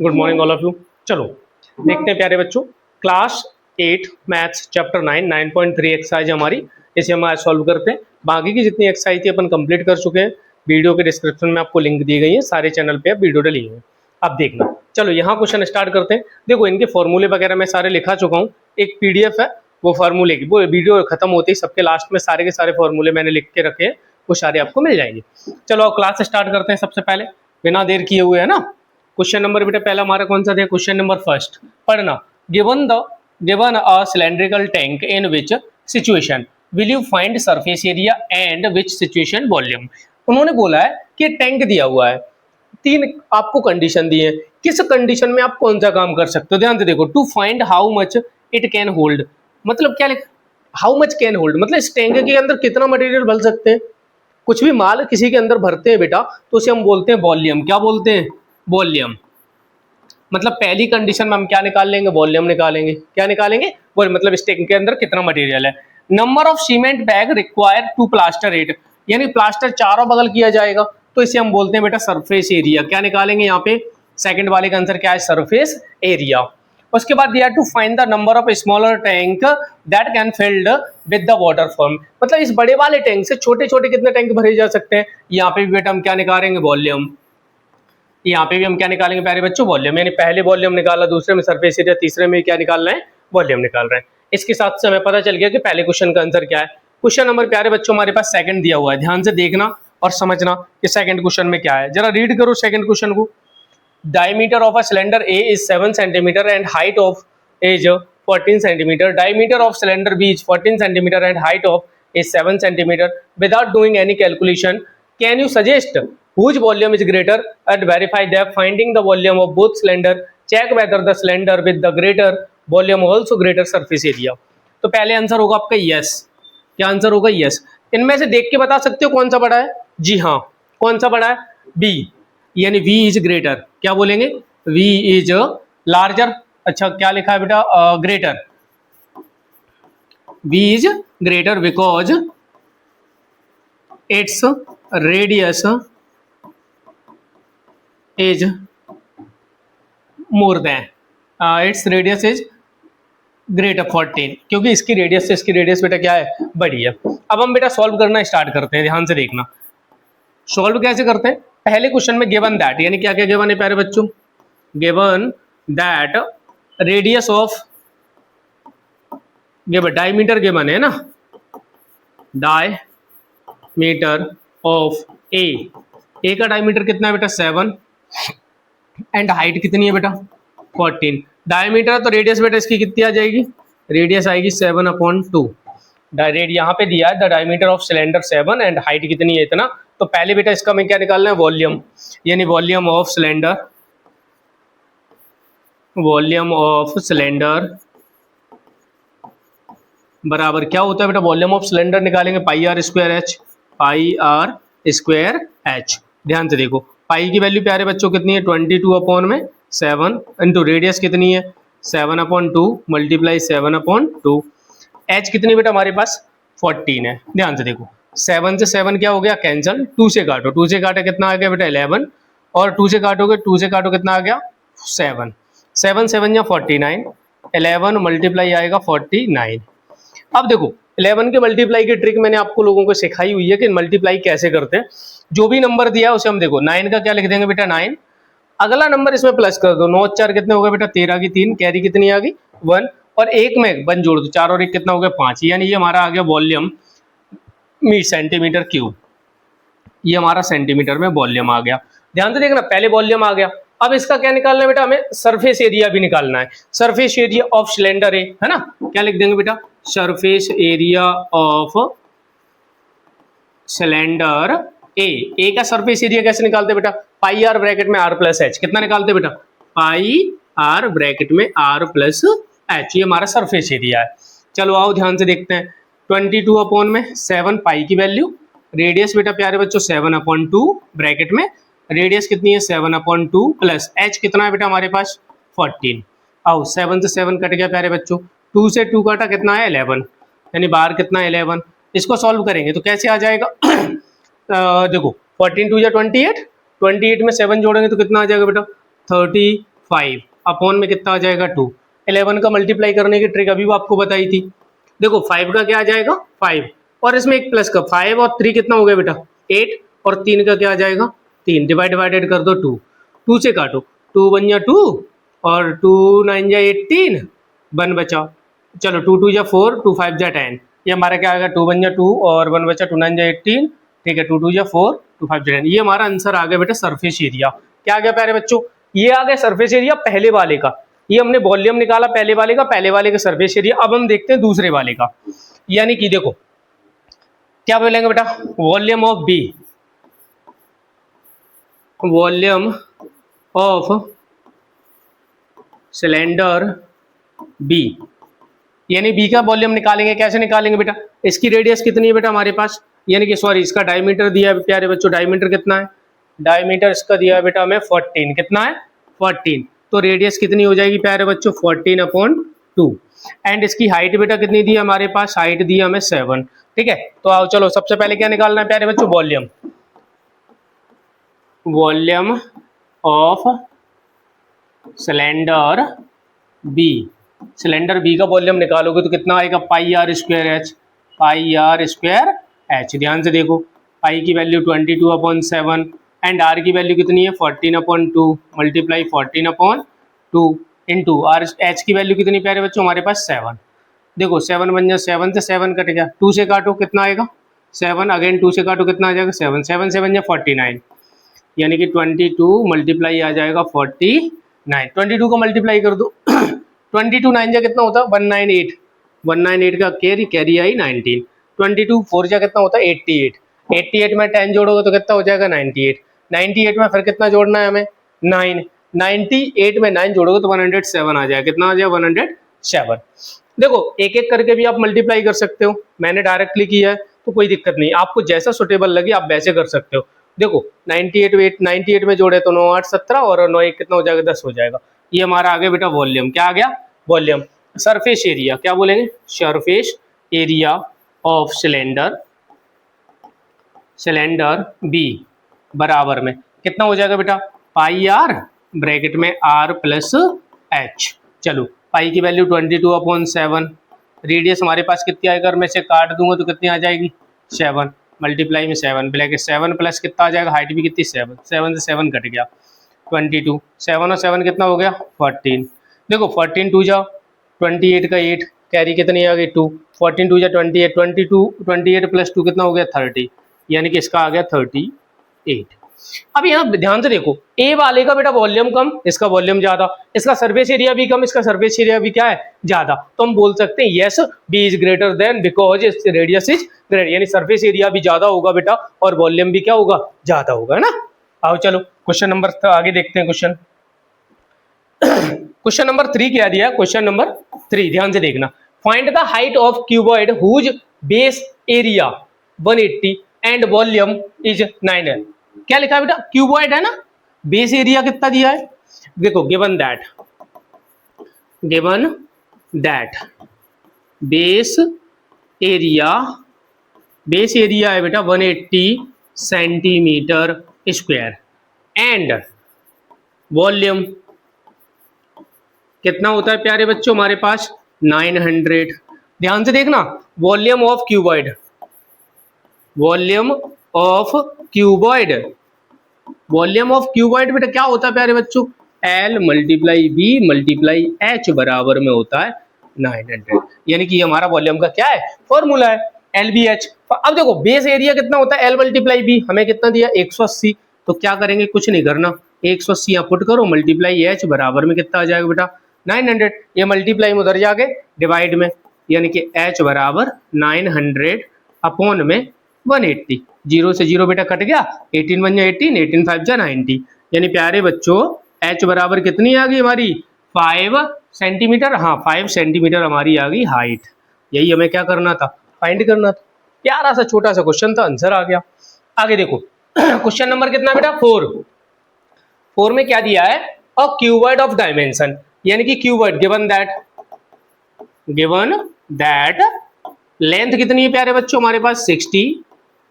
Good morning all of you. चलो देखते हैं प्यारे बच्चों, क्लास 8 मैथ्स चैप्टर 9 9.3 एक्सरसाइज हमारी, इसे हम आज सॉल्व करते हैं। बाकी की जितनी एक्सरसाइज थी अपन कंप्लीट कर चुके हैं। वीडियो के डिस्क्रिप्शन में आपको लिंक दी गई है, सारे चैनल पे आप वीडियो डली है, आप देखना। चलो यहाँ क्वेश्चन स्टार्ट करते हैं। देखो इनके फॉर्मूले वगैरह मैं सारे लिखा चुका हूँ, एक पीडीएफ है वो फार्मूले की, वो वीडियो खत्म होती है सबके लास्ट में सारे के सारे फॉर्मूले मैंने लिख के रखे हैं, वो सारे आपको मिल जाएंगे। चलो अब क्लास स्टार्ट करते हैं। सबसे पहले बिना देर किए हुए, है ना, क्वेश्चन नंबर बेटा पहला हमारा कौन सा था? क्वेश्चन नंबर फर्स्ट पढ़ना। Given a cylindrical tank in which situation will you find surface area and which situation volume. उन्होंने बोला है कि टैंक दिया हुआ है, तीन आपको कंडीशन दी है, किस कंडीशन में आप कौन सा काम कर सकते हो। ध्यान से देखो, to find how much it can hold, मतलब क्या लिखा? हाउ मच कैन होल्ड मतलब इस टैंक के अंदर कितना मटेरियल भर सकते हैं। कुछ भी माल किसी के अंदर भरते हैं बेटा तो उसे हम बोलते हैं वॉल्यूम। क्या बोलते हैं? वॉल्यूम। मतलब पहली कंडीशन में हम क्या निकाल लेंगे? वॉल्यूम निकालेंगे। क्या निकालेंगे? वो मतलब इस टैंक के अंदर कितना मटेरियल है। Number of cement bag required to plaster it, यानी प्लास्टर चारों बगल किया जाएगा तो इसे हम बोलते हैं बेटा सरफेस एरिया। क्या निकालेंगे यहाँ पे? सेकंड वाले का आंसर क्या है? Surface area. उसके बाद दिया to find the number of smaller tank that can filled with the water form, मतलब इस बड़े वाले टैंक से छोटे छोटे कितने टैंक भरे जा सकते हैं। यहाँ पे भी बेटा हम क्या निकालेंगे? वॉल्यूम। यहाँ पे भी हम क्या निकालेंगे प्यारे बच्चों? वॉल्यूम। यानी पहले वॉल्यूम निकाला, दूसरे में सरफेस एरिया, तीसरे में क्या निकाल रहे हैं? वॉल्यूम निकाल रहे हैं। इसके साथ से हमें पता चल गया कि पहले क्वेश्चन का आंसर क्या है। क्वेश्चन नंबर प्यारे बच्चों हमारे पास सेकंड दिया हुआ है, ध्यान से देखना और समझना कि सेकंड क्वेश्चन में क्या है। जरा रीड करो सेकंड क्वेश्चन को। Diameter of a cylinder A is 7 centimetre and height of is 14 centimetre. Diameter of cylinder B is 14 centimetre and height of is 7 centimeter. Without doing any calculation, can you suggest whose volume is greater and verify that finding the volume of both cylinder, check whether the cylinder with the greater volume also greater surface area. तो पहले answer होगा आपका yes. क्या answer होगा? Yes. इनमें से देख के बता सकते हो कौन सा बड़ा है? जी हाँ, कौन सा बड़ा है? बी, यानी V इज ग्रेटर। क्या बोलेंगे? V is larger. अच्छा क्या लिखा है बेटा? Greater. V is greater because its radius is more than its radius is greater 14, क्योंकि इसकी रेडियस से इसकी रेडियस बेटा क्या है? बड़ी है। अब हम बेटा सॉल्व करना स्टार्ट करते हैं, ध्यान से देखना। सॉल्व कैसे करते हैं? पहले क्वेश्चन में गिवन दैट, यानी क्या क्या गिवन है प्यारे बच्चों? Given that radius of diameter given है ना, डायमीटर ऑफ ए का डायमीटर कितना है बेटा? 7 एंड हाइट कितनी है बेटा? 14। डायमीटर तो रेडियस बेटा इसकी कितनी आ जाएगी? रेडियस आएगी 7/2। यहाँ पे दिया है the diameter of cylinder 7 and height कितनी है? इतना। तो पहले बेटा इसका मैं क्या निकालना है? वॉल्यूम, यानी volume of cylinder, volume of cylinder बराबर क्या होता है बेटा? वॉल्यूम ऑफ सिलेंडर निकालेंगे pi R square H, pi R square H. ध्यान से देखो, पाई की वैल्यू प्यारे बच्चों कितनी है? 22/7 इंटू रेडियस कितनी है? 7/2 मल्टीप्लाई 7/2। एच कितनी बेटा हमारे पास? 14 है। ध्यान से देखो, 7 से 7 क्या हो गया? कैंसल। 2 से काटो, 2 से काटे कितना आ गया बेटा? 11। और 2 से काटोगे, 2 से काटो कितना आ गया? 7। 7 7 या 49, 11 मल्टीप्लाई आएगा 49। अब देखो 11 के मल्टीप्लाई की ट्रिक मैंने आपको लोगों को सिखाई हुई है कि मल्टीप्लाई कैसे करते हैं। जो भी नंबर दिया है उसे हम देखो 9 का क्या लिख देंगे बेटा? 9। अगला नंबर इसमें प्लस कर दो, 9 4 कितने हो गए बेटा? 13 की 3, कैरी कितनी आ गई? 1। और एक में 1 जोड़ दो, 4 और 1 कितना हो गया? 5। यानी ये हमारा आ गया वॉल्यूम सेंटीमीटर क्यूब। ये हमारा सेंटीमीटर में वॉल्यूम आ गया। ध्यान से देखना, पहले वॉल्यूम आ गया। अब इसका क्या निकालना है बेटा? हमें सरफेस एरिया भी निकालना है। सरफेस एरिया ऑफ सिलेंडर ए, है ना, क्या लिख देंगे बेटा? सरफेस एरिया ऑफ सिलेंडर ए का सरफेस एरिया कैसे निकालते बेटा? पाई आर ब्रैकेट में आर प्लस एच। कितना निकालते बेटा? पाई आर ब्रैकेट में आर प्लस एच। ये हमारा सरफेस एरिया है। चलो आओ ध्यान से देखते हैं। 22/7 पाई की वैल्यू, रेडियस बेटा प्यारे बच्चों 7/2 ब्रैकेट में, रेडियस कितनी है? 7/2 प्लस एच कितना है बेटा हमारे पास? 14। आओ 7 से 7 कट गया प्यारे बच्चों, 2 से 2 काटा कितना है? 11, यानी बाहर कितना है? 11। इसको सॉल्व करेंगे तो कैसे आ जाएगा? देखो 14 2 या 28, 28 में 7 जोड़ेंगे तो कितना आ जाएगा बेटा? 35 5 अपॉन में कितना आ जाएगा 2। 11 का मल्टीप्लाई करने की ट्रिक अभी वो आपको बताई थी। देखो 5 का क्या आ जाएगा 5 और इसमें एक प्लस का 5 और 3 कितना हो गया बेटा 8 और 3 का क्या आ जाएगा 3 डिवाइडेड कर दो 2 2 से काटो 2 बन जा 2 और 2 9 जा 18 1 बचा। चलो 2 2 जा 4 2 5 जा 10 ये हमारा क्या आएगा 2 बन जा 2 और 1 बचा 2 9 जा 18 ठीक है 2 2 जा 4 2 5 जा 10 ये हमारा आंसर आ गया बेटा सरफेस एरिया। क्या आ गया प्यारे बच्चों ये आ गया सरफेस एरिया पहले वाले का। ये हमने वॉल्यूम निकाला पहले वाले का सरफेस एरिया। अब हम देखते हैं दूसरे वाले का यानी कि देखो क्या बोलेंगे बेटा volume of B volume of cylinder B यानी बी का वॉल्यूम निकालेंगे। कैसे निकालेंगे बेटा इसकी रेडियस कितनी है बेटा हमारे पास यानी कि सॉरी इसका डायमीटर दिया है प्यारे बच्चों। डायमीटर कितना है डायमीटर इसका दिया है बेटा हमें 14 कितना है 14 तो रेडियस कितनी हो जाएगी प्यारे बच्चों 14/2 एंड इसकी हाइट बेटा कितनी दी है हमारे पास हाइट दी है हमें 7 ठीक है। तो आओ चलो सबसे पहले क्या निकालना है प्यारे बच्चों volume of cylinder B. Cylinder B का वॉल्यूम निकालोगे तो कितना आएगा पाई आर स्क्वायर एच। ध्यान से देखो पाई की वैल्यू 22/7 एंड आर की वैल्यू कितनी है 14/2 मल्टीप्लाई 14/2 इंटू आर एच की वैल्यू कितनी प्यारे बच्चों हमारे पास 7। देखो 7 बन जाए 7 से 7 कट गया 2 से काटो कितना आएगा 7 अगेन 2 से काटो कितना आ जाएगा 7 7 से बन जाए 49 यानी कि 22 मल्टीप्लाई आ जाएगा 49 22 को मल्टीप्लाई कर दो 22 9 जा कितना होता है 198 198 का कैरी आई 19 22 4 जा कितना होता है 88 88 में 10 जोड़ोगे तो कितना हो जाएगा 98 98 में फिर कितना जोड़ना है हमें 9 98 में 9 जोड़ोगे तो 107 आ जाएगा कितना आ जाएगा 107। देखो एक एक करके भी आप मल्टीप्लाई कर सकते हो मैंने डायरेक्टली किया है तो कोई दिक्कत नहीं आपको जैसा सुटेबल लगे आप वैसे कर सकते हो। देखो 98 में जोड़े तो 9 8 17 और 9 1 कितना हो जाएगा 10 हो जाएगा। ये हमारा आ गया बेटा वॉल्यूम। क्या आ गया वॉल्यूम। सरफेस एरिया क्या बोलेंगे surface area of cylinder B बराबर में कितना हो जाएगा बेटा पाई आर ब्रैकेट में आर प्लस एच। चलो पाई की वैल्यू 22/7 रेडियस हमारे पास कितनी आएगा अगर मैं इसे काट दूंगा तो कितनी आ जाएगी 7 मल्टीप्लाई में 7 ब्रैकेट 7 प्लस कितना आ जाएगा हाइट भी कितनी 7 7 से 7 कट गया 22 7 और 7 कितना हो गया 14। देखो 14 2 जा 28 का 8 कैरी कितनी आ गई 2 14 2 जा 28 28 प्लस 2 कितना हो गया 30 यानी कि इसका आ गया 38। अब यहाँ ध्यान से देखो ए वाले का बेटा वॉल्यूम कम इसका वॉल्यूम ज्यादा इसका सर्फेस एरिया भी कम इसका सर्फेस एरिया भी क्या है ज्यादा। तो हम बोल सकते हैं yes B is greater than because radius is greater यानी सर्फेस एरिया भी ज्यादा होगा बेटा और वॉल्यूम भी क्या होगा ज्यादा होगा है ना। आओ चलो क्वेश्चन नंबर आगे देखते हैं। क्वेश्चन नंबर 3 क्या दिया क्वेश्चन नंबर 3 ध्यान से देखना find the height of cuboid whose base area 180 and volume is 9। क्या लिखा है बेटा क्यूबॉइड है ना बेस एरिया कितना दिया है देखो गिवन दैट बेस एरिया है बेटा 180 सेंटीमीटर स्क्वायर एंड वॉल्यूम कितना होता है प्यारे बच्चों हमारे पास 900। ध्यान से देखना वॉल्यूम ऑफ क्यूबॉइड बेटा क्या होता है प्यारे बच्चों L multiply B multiply H बराबर में होता है 900 यानी कि हमारा वॉल्यूम का क्या है फॉर्मूला है LBH। अब देखो बेस एरिया कितना होता है L मल्टीप्लाई बी हमें कितना दिया 180 तो क्या करेंगे कुछ नहीं करना 180 यहाँ पुट करो मल्टीप्लाई एच बराबर में कितना आ जाएगा बेटा 900 ये मल्टीप्लाई में उधर जाके डिवाइड में यानी कि H बराबर 900 अपॉन में 180 0 से 0 बेटा कट गया 18 बन जाए 18 18 5 जा 90 यानी प्यारे बच्चों H बराबर कितनी आ गई हमारी 5 सेंटीमीटर। हाँ 5 सेंटीमीटर हमारी आ गई हाइट। यही हमें क्या करना था फाइंड करना था। प्यारा सा छोटा सा क्वेश्चन था आंसर आ गया। आगे देखो क्वेश्चन नंबर कितना बेटा 4 में क्या दिया है अ क्यूबॉइड ऑफ डायमेंशन यानी कि क्यूबॉइड गिवन दैट लेंथ कितनी है प्यारे बच्चों हमारे पास 60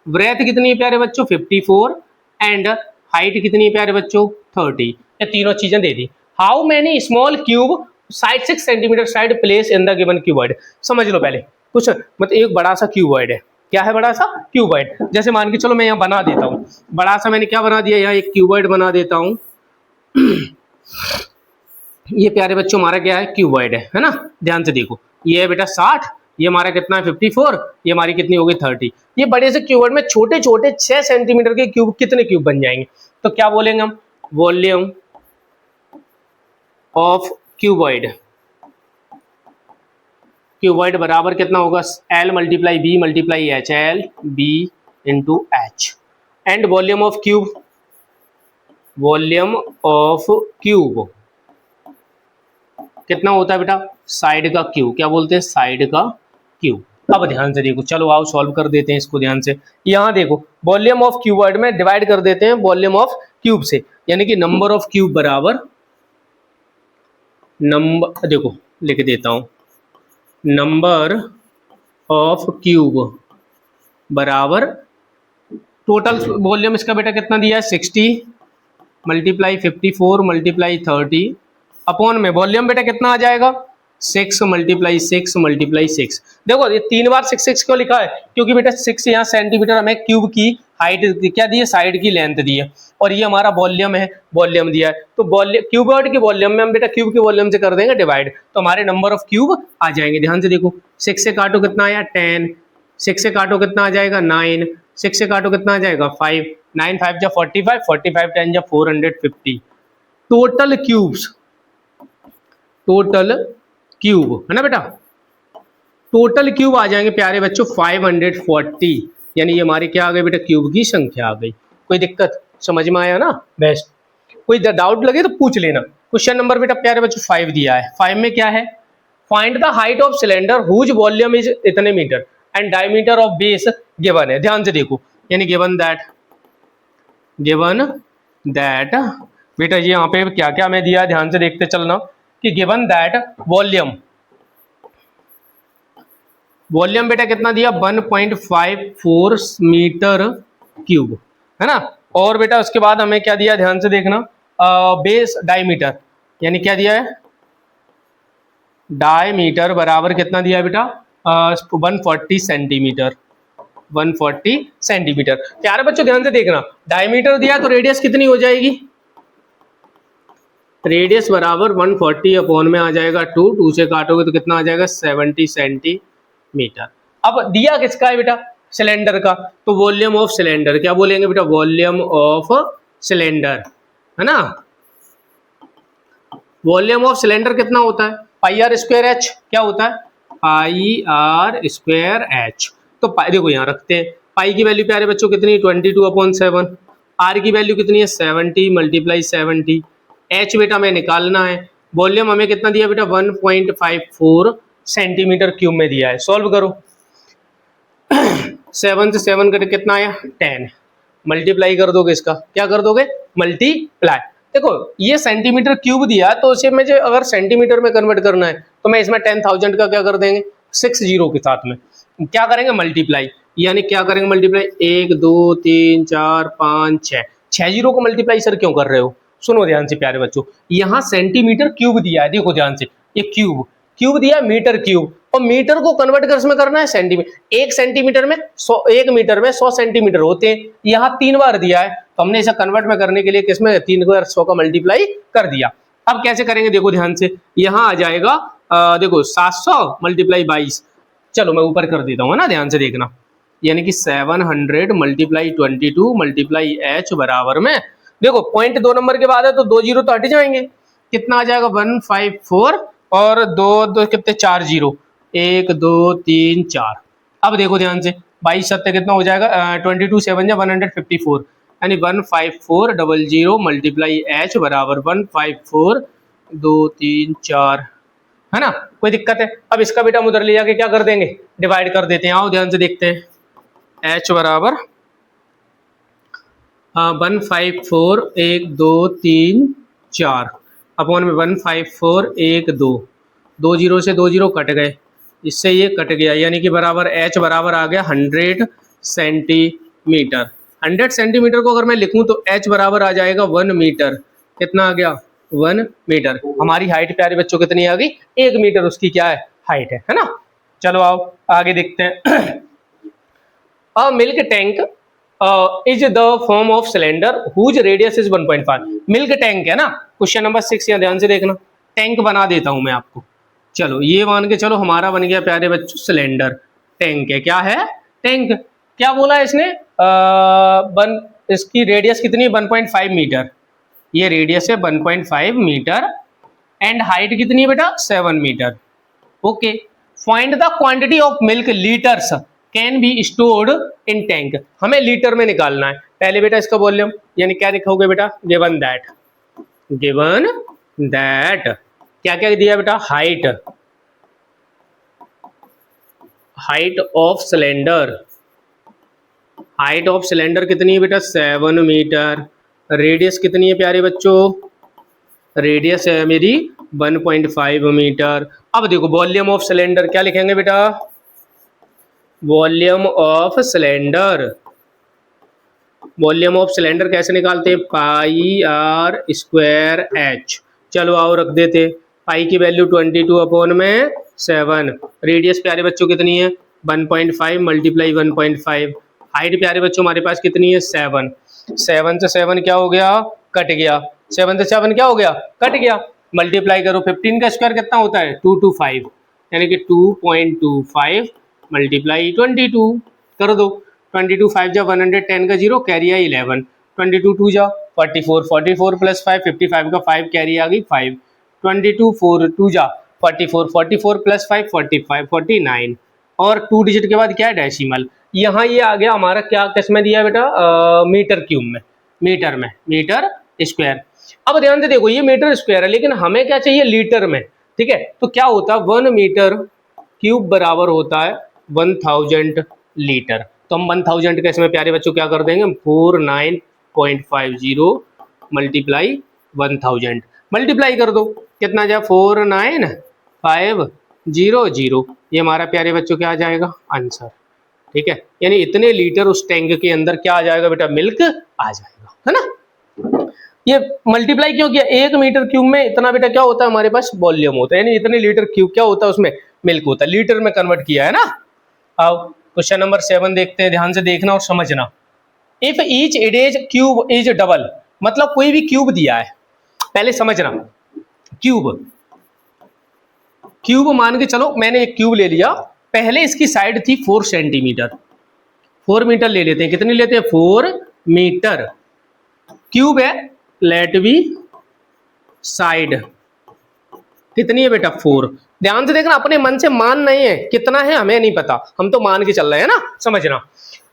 ब्रेथ कितनी है प्यारे बच्चों 54 एंड हाइट कितनी है प्यारे बच्चों 30। ये तीनों चीजें दे दी। How many small cube side 6 centimetre side place in the given cuboid. समझ लो पहले कुछ, मतलब एक बड़ा सा क्यूबॉइड है। क्या है बड़ा सा क्यूबॉइड? जैसे मान के चलो मैं यहाँ बना देता हूँ बड़ा सा, मैंने क्या बना दिया, यहाँ एक क्यूबॉइड बना देता हूँ। ये प्यारे बच्चों हमारा क्या है, क्यूबॉइड है ना। ध्यान से देखो, ये है बेटा 60, ये हमारा कितना है 54, ये हमारी कितनी होगी 30। ये बड़े से क्यूबॉइड में छोटे छोटे 6 सेंटीमीटर के क्यूब कितने क्यूब बन जाएंगे? तो क्या बोलेंगे हम, वॉल्यूम ऑफ क्यूबॉइड। क्यूबॉइड बराबर कितना होगा, L multiply B multiply H, L B into H. And volume of cube, volume of cube कितना होता है बेटा, साइड का क्यूब। क्या बोलते हैं, साइड का क्यूब। अब ध्यान से देखो, चलो आओ सॉल्व कर देते हैं इसको ध्यान से। यहाँ देखो वॉल्यूम ऑफ क्यूबॉइड में डिवाइड कर देते हैं वॉल्यूम ऑफ क्यूब से, यानी कि नंबर ऑफ क्यूब बराबर नंबर, देखो लिख देता हूं, नंबर ऑफ क्यूब बराबर टोटल वॉल्यूम इसका बेटा कितना दिया है 60 मल्टीप्लाई 54 मल्टीप्लाई 30 अपॉन में वॉल्यूम बेटा कितना आ जाएगा 6 मल्टीप्लाई 6 मल्टीप्लाई 6। देखो ये 3 बार 6 6 क्यों लिखा है, क्योंकि बेटा 6 यहाँ सेंटीमीटर हमें क्यूब की हाइट क्या दी है, साइड की लेंथ दी है, और ये हमारा वॉल्यूम है, वॉल्यूम दिया है। तो वॉल्यूम क्यूबॉइड के वॉल्यूम में हम बेटा क्यूब के वॉल्यूम से कर देंगे डिवाइड, तो हमारे नंबर ऑफ क्यूब आ जाएंगे। ध्यान से देखो 6 से काटो कितना आया 10, 6 से काटो कितना आ जाएगा 9, 6 से काटो कितना आ जाएगा 5, 9 5 जा 45, 45 10 जा 450। टोटल क्यूब्स, टोटल क्यूब है ना बेटा, टोटल क्यूब आ जाएंगे प्यारे बच्चों 540, यानी ये हमारी क्या आ गई बेटा, क्यूब की संख्या आ गई। कोई दिक्कत, समझ में आया ना, बेस्ट। कोई डाउट लगे तो पूछ लेना। क्वेश्चन नंबर बेटा प्यारे बच्चों 5 दिया है। 5 में क्या है, find the height of cylinder whose volume is इतने metre and diameter of base given है। ध्यान से देखो, यानी गिवन दैट बेटा ये यहाँ पे क्या क्या मैं दिया, ध्यान से देखते चलना कि गिवन दैट वॉल्यूम बेटा कितना दिया 1.54 मीटर क्यूब है ना। और बेटा उसके बाद हमें क्या दिया, ध्यान से देखना, बेस डायमीटर, यानी क्या दिया है, डायमीटर बराबर कितना दिया है बेटा 140 सेंटीमीटर, 140 सेंटीमीटर। प्यारे बच्चों ध्यान से देखना, डायमीटर दिया तो रेडियस कितनी हो जाएगी, रेडियस बराबर 140 अपॉन में आ जाएगा 2 से काटोगे तो कितना आ जाएगा 70 सेंटीमीटर। अब दिया किसका है बेटा, सिलेंडर का, तो वॉल्यूम ऑफ सिलेंडर क्या बोलेंगे बेटा, वॉल्यूम ऑफ सिलेंडर है ना। वॉल्यूम ऑफ सिलेंडर कितना होता है, पाई आर स्क्वायर एच, क्या होता है पाई आर स्क्वायर एच। तो देखो यहाँ रखते हैं, पाई की वैल्यू प्यारे बच्चों कितनी 22/7, आर की वैल्यू कितनी है 70 मल्टीप्लाई 70, एच बेटा हमें निकालना है, वॉल्यूम हमें कितना दिया बेटा 1.54 सेंटीमीटर क्यूब में दिया है। सॉल्व करो 7 से 7 करके कितना आया 10, मल्टीप्लाई कर दोगे, इसका क्या कर दोगे मल्टीप्लाई। देखो ये सेंटीमीटर क्यूब दिया तो उसे मुझे अगर सेंटीमीटर में कन्वर्ट करना है तो मैं इसमें 10,000 का क्या कर देंगे 6 जीरो के साथ में क्या करेंगे मल्टीप्लाई, यानी क्या करेंगे मल्टीप्लाई 1 2 3 4 5 6 जीरो को मल्टीप्लाई सर क्यों कर रहे हो, सुनो ध्यान से प्यारे बच्चों, यहाँ सेंटीमीटर क्यूब दिया है, देखो ध्यान से, ये क्यूब दिया है मीटर क्यूब, और मीटर को कन्वर्ट कर इसमें करना है सेंटीमीटर। 1 सेंटीमीटर में 100, 1 मीटर में 100 सेंटीमीटर होते हैं, यहाँ 3 बार दिया है तो हमने इसे कन्वर्ट में करने के लिए किसमें 3 बार 100 का मल्टीप्लाई कर दिया। अब कैसे करेंगे देखो ध्यान से, यहाँ आ जाएगा देखो 700 मल्टीप्लाई 22, चलो मैं ऊपर कर देता हूँ ना, ध्यान से देखना, यानी कि 700 मल्टीप्लाई 22 मल्टीप्लाई एच बराबर में, देखो पॉइंट 2 नंबर के बाद है तो 2 जीरो तो हट जाएंगे, कितना आ जाएगा 154 और 2 कितने 4 जीरो, 1 2 3 4। अब देखो ध्यान से 22 सत्ते कितना हो जाएगा 22 7 जा 154, यानी 15400 मल्टीप्लाई एच बराबर 154 2 3 4 है ना। कोई दिक्कत है, अब इसका बेटा हम उधर ले जाके क्या कर देंगे डिवाइड कर देते हैं, आओ ध्यान से देखते हैं, एच बराबर 154 1 2 3 4 अपॉन में 154 1 2, 2 जीरो से 2 जीरो कट गए, इससे ये कट गया, यानी कि बराबर एच बराबर आ गया 100 सेंटीमीटर। 100 सेंटीमीटर को अगर मैं लिखूं तो एच बराबर आ जाएगा 1 मीटर, कितना आ गया 1 मीटर। हमारी हाइट प्यारे बच्चों कितनी आ गई, 1 मीटर उसकी क्या है, हाइट है ना। चलो आओ आगे देखते हैं। A milk tank is the form of cylinder whose radius is 1.5। Milk tank है ना, क्वेश्चन नंबर 6, यहाँ ध्यान से देखना। टैंक बना देता हूं मैं आपको। चलो ये मान के चलो हमारा बन गया प्यारे बच्चों सिलेंडर। टैंक है, क्या है, टैंक। क्या बोला है इसने, इसकी रेडियस कितनी है, 1.5 मीटर। ये रेडियस है 1.5 मीटर एंड हाइट कितनी है बेटा, 7 metre. Okay, find the quantity of milk litres can be stored in tank. हमें लीटर में निकालना है। पहले बेटा इसका वॉल्यूम, यानी क्या लिखोगे बेटा, गिवन दैट। गिवन दैट क्या क्या दिया बेटा, height, height of cylinder. Height of cylinder कितनी है बेटा, 7 मीटर। रेडियस कितनी है प्यारे बच्चों, रेडियस है मेरी 1.5 मीटर। अब देखो वॉल्यूम ऑफ सिलेंडर क्या लिखेंगे बेटा, volume of cylinder. Volume of cylinder कैसे निकालते हैं, पाई आर स्क्वायर एच। चलो आओ रख देते, पाई की वैल्यू 22/7। रेडियस प्यारे बच्चों कितनी है, 1.5 मल्टीप्लाई 1.5। हाइट प्यारे बच्चों हमारे पास कितनी है, 7। 7 से 7 क्या हो गया, कट गया। 7 से 7 क्या हो गया, कट गया। मल्टीप्लाई करो, 15 का स्क्वायर कितना होता है, 225, यानी कि 2.25 मल्टीप्लाई 22 कर दो। 22 5 जा 110 का 0 कैरी आई 11, 22 2 जा 44, 44 प्लस 5 55 का 5 कैरी आ गई 5, 22 4 2 जा 44, 44 प्लस 5 45 49 और 2 डिजिट के बाद क्या है, डेसिमल। यहाँ ये आ गया हमारा क्या, किस में दिया बेटा, मीटर क्यूब में, मीटर में, मीटर स्क्वायर। अब ध्यान से देखो ये मीटर स्क्वायर है, लेकिन हमें क्या चाहिए, लीटर में। ठीक है, तो क्या होता है, 1 मीटर क्यूब बराबर होता है 1000 लीटर। तो हम 1000 का इसमें प्यारे बच्चों क्या कर देंगे, 49.50 मल्टीप्लाई 1000 मल्टीप्लाई कर दो, कितना जाए 49500। ये हमारा प्यारे बच्चों क्या आ जाएगा, आंसर। ठीक है, यानी इतने लीटर उस टैंक के अंदर क्या आ जाएगा बेटा, मिल्क आ जाएगा, है ना। ये मल्टीप्लाई क्यों किया, 1 मीटर क्यूब में इतना बेटा क्या होता है हमारे पास, वॉल्यूम होता है, यानी इतने लीटर क्यूब क्या होता है उसमें, मिल्क होता है। लीटर में कन्वर्ट किया है ना। आओ क्वेश्चन नंबर 7 देखते हैं, ध्यान से देखना और समझना। If each erase cube is double, मतलब कोई भी क्यूब दिया है, पहले समझना। क्यूब, क्यूब मान के चलो मैंने एक क्यूब ले लिया, पहले इसकी साइड थी 4 सेंटीमीटर, 4 मीटर ले लेते हैं, कितनी लेते हैं, 4 मीटर। क्यूब है, लेट बी साइड कितनी है बेटा, 4। ध्यान से देखना, अपने मन से मान नहीं है, कितना है हमें नहीं पता, हम तो मान के चल रहे हैं ना, समझना।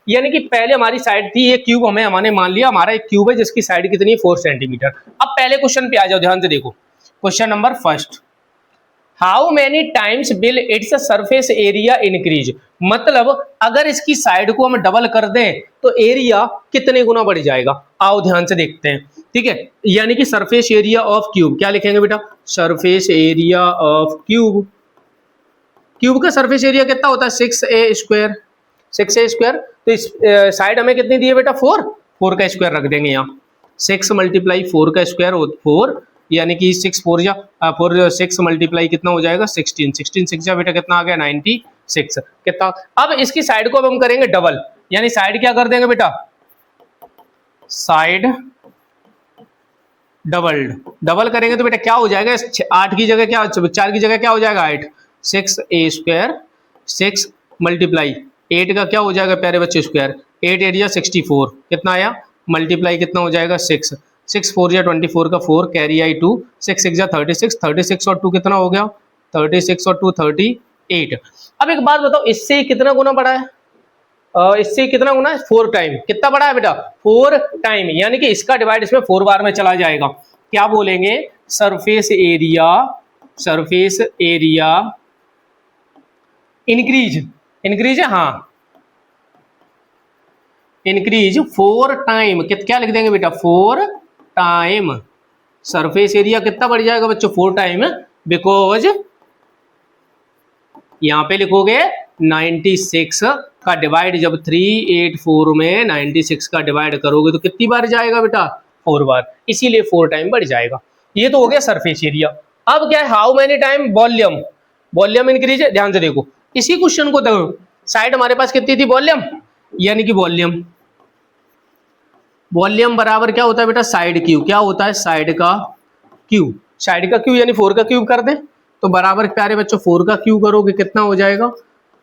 यानी कि पहले हमारी साइड थी, ये क्यूब हमें हमने मान लिया हमारा एक क्यूब है जिसकी साइड कितनी है, 4 सेंटीमीटर। अब पहले क्वेश्चन पे आ जाओ, ध्यान से देखो। Question number 1, how many times will its surface area increase. मतलब अगर इसकी साइड को हम डबल कर दें तो एरिया कितने गुना बढ़ जाएगा। आओ ध्यान से देखते हैं। ठीक है, यानी कि सरफेस एरिया ऑफ क्यूब क्या लिखेंगे बेटा, surface area of cube. Cube का सरफेस एरिया कितना होता है, 6a स्क्वायर, 6a स्क्वायर। तो इस साइड हमें कितनी दी है बेटा, 4 का स्क्वायर रख देंगे यहाँ। 6 मल्टीप्लाई 4 का स्क्वायर 4, यानी कि 6 4 जा 4 6 मल्टीप्लाई कितना हो जाएगा, 16 16 6 जा बेटा कितना आ गया, 96 कितना। अब इसकी साइड को अब हम करेंगे डबल, यानी साइड क्या कर देंगे बेटा, साइड डबल करेंगे तो बेटा क्या हो जाएगा, 8 की जगह क्या, 4 की जगह क्या हो जाएगा 8, 6a स्क्वायर, 6 मल्टीप्लाई 8 का क्या हो जाएगा प्यारे बच्चे स्क्वायर, 8 एरिया 64 कितना आया, मल्टीप्लाई कितना हो जाएगा 6 6 4 या 24 का 4 कैरी आई 2 6 6 या 36 36 और 2 कितना हो गया 36 और 2 38। अब एक बात बताओ, इससे कितना गुना बढ़ा है, इससे कितना गुना है, 4 टाइम। कितना बड़ा है बेटा, 4 टाइम, यानी कि इसका डिवाइड इसमें 4 बार में चला जाएगा। क्या बोलेंगे, सरफेस एरिया इंक्रीज, इंक्रीज है हाँ, इंक्रीज 4 टाइम। क्या लिख देंगे बेटा, 4 टाइम। सरफेस एरिया कितना बढ़ जाएगा बच्चों, 4 टाइम, बिकॉज यहां पे लिखोगे 96 का डिवाइड जब 384 में 96 का डिवाइड करोगे तो कितनी बार जाएगा बेटा, 4 बार, इसीलिए 4 टाइम बढ़ जाएगा। ये तो हो गया सरफेस एरिया। अब क्या है, how many time volume, volume increase है, ध्यान से देखो इसी क्वेश्चन को देखो, साइड हमारे पास कितनी थी वॉल्यूम, यानी कि वॉल्यूम, वॉल्यूम बराबर क्या होता है बेटा साइड क्यूब, क्या होता है साइड का क्यूब, साइड का क्यूब यानी 4 का क्यूब कर दें तो बराबर प्यारे बच्चों 4 का क्यूब करोगे कितना हो जाएगा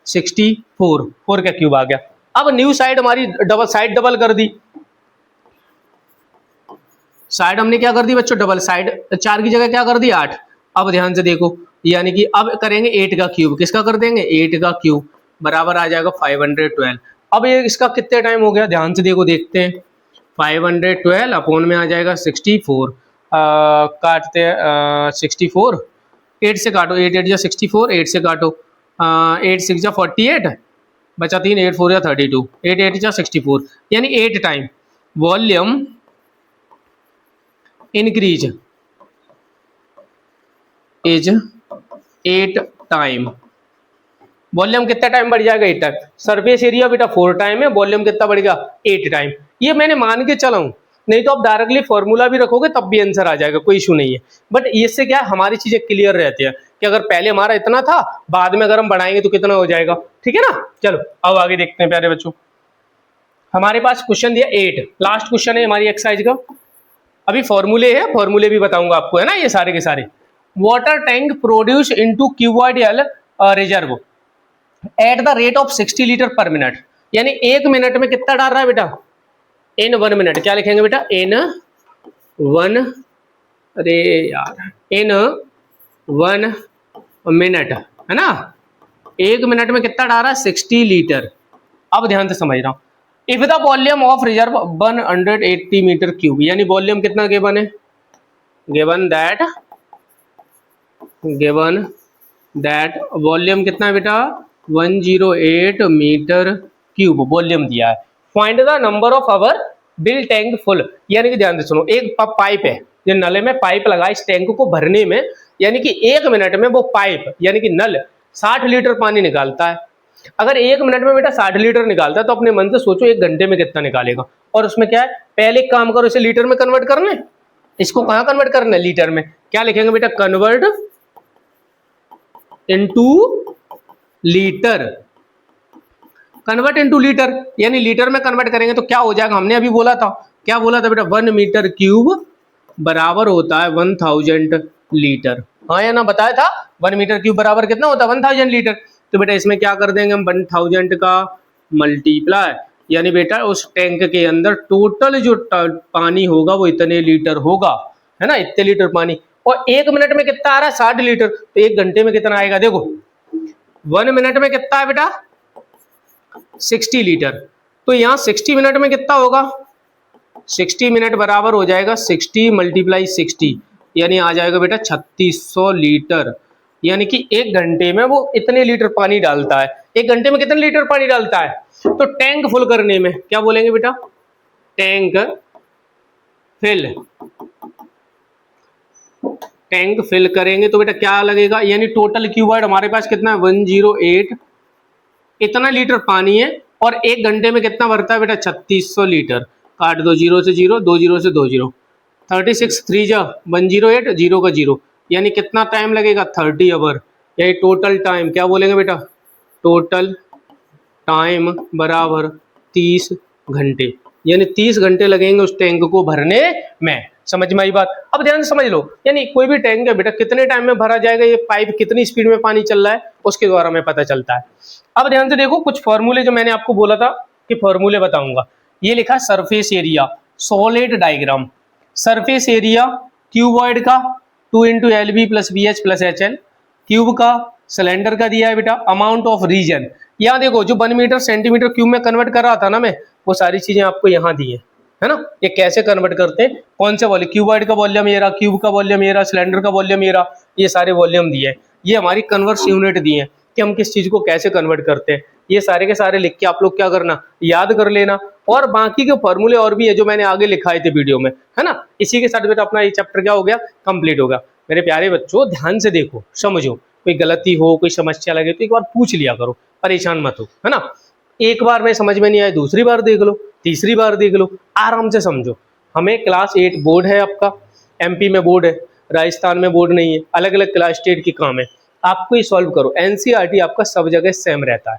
64, 4 का क्यूब आ गया। अब न्यू साइड हमारी डबल, साइड डबल कर दी, साइड हमने क्या कर दी बच्चों डबल, साइड 4 की जगह क्या कर दी 8। अब ध्यान से देखो यानी कि अब करेंगे 8 का क्यूब, किसका कर देंगे 8 का क्यूब बराबर आ जाएगा 512। अब ये इसका कितने टाइम हो गया, ध्यान से देखो देखते हैं, 512 अपोन में आ जाएगा 64, काटते हैं 64, 8 से काटो, 8 8 जा 64, 8 से काटो 8 6 जा 48, बचा 3, 8 4 जा 32, 8 8 जा 64, यानी 8 time volume increase is 8 time, volume कितना टाइम बढ़ जाएगा 8 टाइम, सरफेस एरिया बेटा 4 टाइम है, वॉल्यूम कितना बढ़ेगा 8 टाइम। ये मैंने मान के चला हूं, नहीं तो आप डायरेक्टली फॉर्मूला भी रखोगे तब भी आंसर आ जाएगा, कोई इशू नहीं है। बट इससे क्या है हमारी चीजें क्लियर रहती है कि अगर पहले हमारा इतना था बाद में अगर हम बढ़ाएंगे तो कितना हो जाएगा, ठीक है ना। चलो अब आगे देखते हैं प्यारे बच्चों, हमारे पास क्वेश्चन दिया 8, लास्ट क्वेश्चन है हमारी एक्सरसाइज का। अभी फॉर्मूले है, फॉर्मूले भी बताऊंगा आपको, है ना ये सारे के सारे। Water tank produce into cuboidal reserve at the rate of 60 litre पर मिनट, यानी 1 मिनट में कितना डाल रहा है बेटा इन 1 मिनट, क्या लिखेंगे बेटा इन 1, अरे यार इन 1 मिनट, है ना 1 मिनट में कितना डाल रहा है 60 लीटर। अब ध्यान से समझ रहा हूं, if the volume of reserve 180 metre cube, यानी वॉल्यूम कितना गिवन है, गिवन दैट वॉल्यूम कितना है बेटा 108 मीटर क्यूब वॉल्यूम दिया है। Find the number of hour bill tank full, यानी कि ध्यान से सुनो, एक पाइप है, ये नले में पाइप लगा इस टैंक को भरने में, यानी कि 1 मिनट में वो पाइप यानी कि नल 60 लीटर पानी निकालता है। अगर 1 मिनट में बेटा 60 लीटर निकालता है तो अपने मन से सोचो 1 घंटे में कितना निकालेगा। और उसमें क्या है, पहले एक काम करो, इसे लीटर में कन्वर्ट करना है, इसको कहां कन्वर्ट करना है लीटर में, क्या लिखेंगे बेटा convert into litre, convert into litre, यानी लीटर में कन्वर्ट करेंगे तो क्या हो जाएगा, हमने अभी बोला था, क्या बोला था बेटा 1 मीटर क्यूब बराबर होता है 1000 लीटर, हाँ या ना बताया था 1 मीटर क्यूब बराबर कितना होता है 1000 लीटर। तो बेटा इसमें क्या कर देंगे हम 1000 का मल्टीप्लाई, यानी बेटा उस टैंक के अंदर टोटल जो पानी होगा वो इतने लीटर होगा, है ना इतने लीटर पानी, और 1 मिनट में कितना आ रहा है 60 लीटर, तो 1 घंटे में कितना आएगा देखो 1 मिनट में कितना है बेटा 60 लीटर, तो यहाँ 60 मिनट में कितना होगा 60 मिनट बराबर हो जाएगा 60 मल्टीप्लाई 60, यानी आ जाएगा बेटा 3600 लीटर, यानी कि 1 घंटे में वो इतने लीटर पानी डालता है। 1 घंटे में कितने लीटर पानी डालता है, तो टैंक फुल करने में क्या बोलेंगे बेटा टैंक फिल करेंगे तो बेटा क्या लगेगा, यानी टोटल क्यूबॉइड हमारे पास कितना है 108, इतना लीटर पानी है और 1 घंटे में कितना भरता है बेटा 3600 लीटर, काट दो 0 से 0, 2 0 से 2 0, 36 3 जा 108, 0 का 0, यानी कितना टाइम लगेगा 30 आवर, यही टोटल टाइम क्या बोलेंगे बेटा टोटल टाइम बराबर 30 घंटे, यानी 30 घंटे लगेंगे उस टैंक को भरने में। समझ में आई बात। अब ध्यान से समझ लो, यानी कोई भी टैंक है बेटा कितने टाइम में भरा जाएगा, ये पाइप कितनी स्पीड में पानी चल रहा है उसके द्वारा हमें पता चलता है। अब ध्यान से देखो कुछ फॉर्मूले जो मैंने आपको बोला था कि फॉर्मूले बताऊंगा, ये लिखा surface area solid diagram, surface area cuboid का 2 × LB + BH + HL, क्यूब का सिलेंडर का दिया है बेटा, अमाउंट ऑफ रीजन, यहाँ देखो जो 1 मीटर सेंटीमीटर क्यूब में कन्वर्ट कर रहा था ना मैं, वो सारी चीजें आपको यहाँ दी है ना, ये कैसे कन्वर्ट करते हैं, कौन से वॉल्यूम, क्यूबॉइड का वॉल्यूम ये रहा, क्यूब का वॉल्यूम ये रहा, सिलेंडर का वॉल्यूम ये रहा, ये सारे वॉल्यूम दिए हैं, ये हमारी कन्वर्स यूनिट दी है कि हम किस चीज को कैसे कन्वर्ट करते हैं, ये सारे के सारे लिख के आप लोग क्या करना याद कर लेना, और बाकी के फॉर्मूले और भी है जो मैंने आगे लिखाए थे वीडियो में, है ना। इसी के साथ बेटा अपना ये चैप्टर क्या हो गया कंप्लीट होगा। मेरे प्यारे बच्चों ध्यान से देखो समझो, कोई गलती हो कोई समस्या लगे तो एक बार पूछ लिया करो, परेशान मत हो, है ना। एक बार में समझ में नहीं आए दूसरी बार देख लो, तीसरी बार देख लो, आराम से समझो। हमें क्लास 8 बोर्ड है आपका, MP में बोर्ड है, राजस्थान में बोर्ड नहीं है, अलग अलग क्लास स्टेट की काम है, आपको ये सॉल्व करो। एनसीईआरटी आपका सब जगह सेम रहता है,